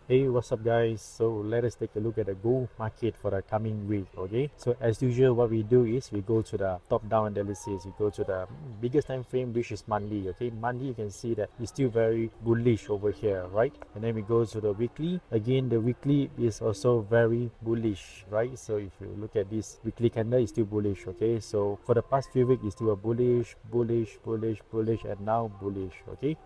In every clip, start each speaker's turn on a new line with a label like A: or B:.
A: Hey, what's up guys? So let us take a look at the gold market for the coming week. Okay, so as usual what we do is we go to the top down analysis. We go to the biggest time frame, which is monthly. Okay, monthly you can see that it's still very bullish over here, right? And then we go to the weekly. Again, the weekly is also very bullish, right? So if you look at this weekly candle, it's still bullish. Okay, so for the past few weeks it's still a bullish, and now bullish. Okay,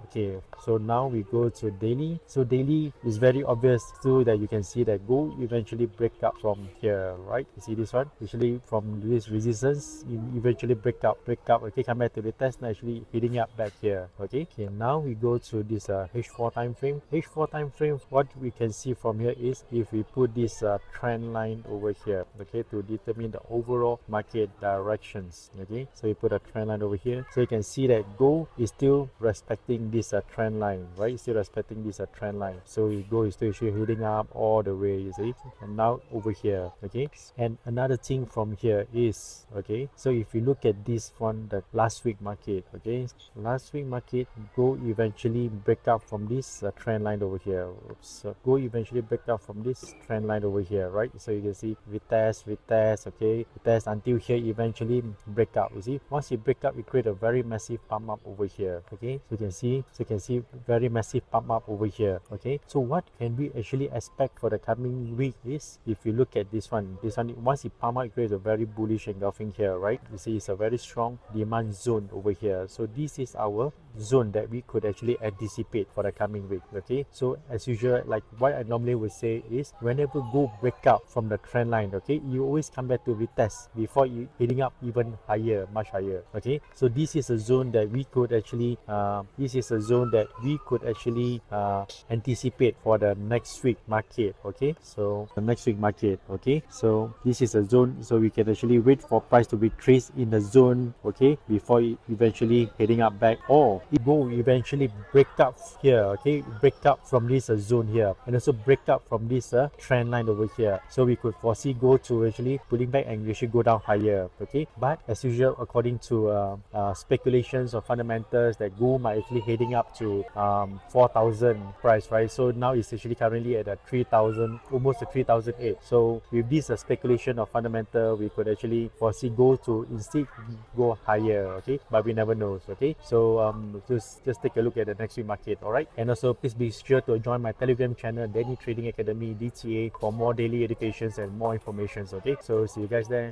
A: so now we go to daily. So daily is very obvious too, that you can see that gold eventually break up from here, right? You see this one, actually from this resistance you eventually break up, okay, come back to the test, and actually hitting up back here. Okay, now we go to this H4 time frame. What we can see from here is if we put this trend line over here, okay, to determine the overall market directions. Okay, so we put a trend line over here, so you can see that gold is still respecting this trend line, right? Still respecting this trend line. So gold is still actually heading up all the way, you see, and now over here. Okay, and another thing from here is, okay, so if you look at this one, the last week market, okay, last week market, gold eventually break up from this trend line over here. So gold eventually break up from this trend line over here, right? So you can see retest, okay, retest until here, eventually break up. You see, once it break up, it create a very massive pump up over here. Okay, so you can see very massive pump up over here. Okay, so what can we actually expect for the coming week is, if you look at this one, once it pump up, it creates a very bullish engulfing here, right? You see it's a very strong demand zone over here. So this is our zone that we could actually anticipate for the coming week. Okay, so as usual, like what I normally would say is, whenever gold break out from the trend line, okay, you always come back to retest before you hitting up even higher, much higher. Okay, so this is a zone that we could actually anticipate for the next week market. Okay, so the next week market. Okay, so this is a zone, so we can actually wait for price to be traced in the zone, okay, before it eventually heading up back, or it will eventually break up here. Okay, break up from this zone here, and also break up from this trend line over here. So we could foresee gold to actually pulling back and actually go down higher. Okay, but as usual, according to speculations or fundamentals, that gold might actually heading up to 4,000 price, right? So now it's actually currently at a 3,000, almost a 3,008. So with this speculation of fundamental, we could actually foresee gold to instead go higher. Okay, but we never know. Okay, so just take a look at the next week market. All right, and also please be sure to join my Telegram channel, Danny Trading Academy DTA, for more daily educations and more information. Okay, so see you guys there.